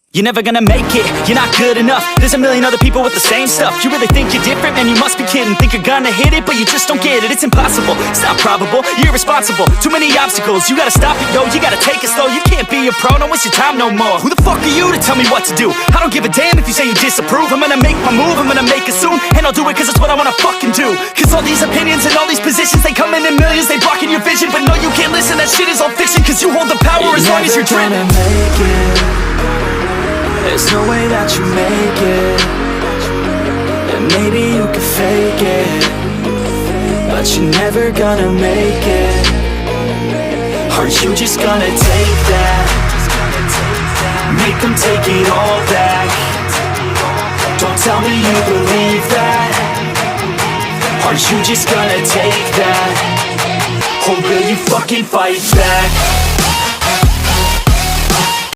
You're never gonna make it, you're not good enough. There's a million other people with the same stuff. You really think you're different? Man, you must be kidding. Think you're gonna hit it, but you just don't get it. It's impossible, it's not probable, you're irresponsible. Too many obstacles, you gotta stop it, yo. You gotta take it slow, you can't be a pro. Don't waste your time no more. Who the fuck are you to tell me what to do? I don't give a damn if you say you disapprove. I'm gonna make my move, I'm gonna make it soon. And I'll do it cause it's what I wanna fucking do. Cause all these opinions and all these positions, they come in millions, they blocking your vision. But no, you can't listen, that shit is all fiction. Cause you hold the power as long as you're driven. There's no way that you make it. And maybe you can fake it, but you're never gonna make it. Are you just gonna take that? Make them take it all back. Don't tell me you believe that. Are you just gonna take that? Or will you fucking fight back?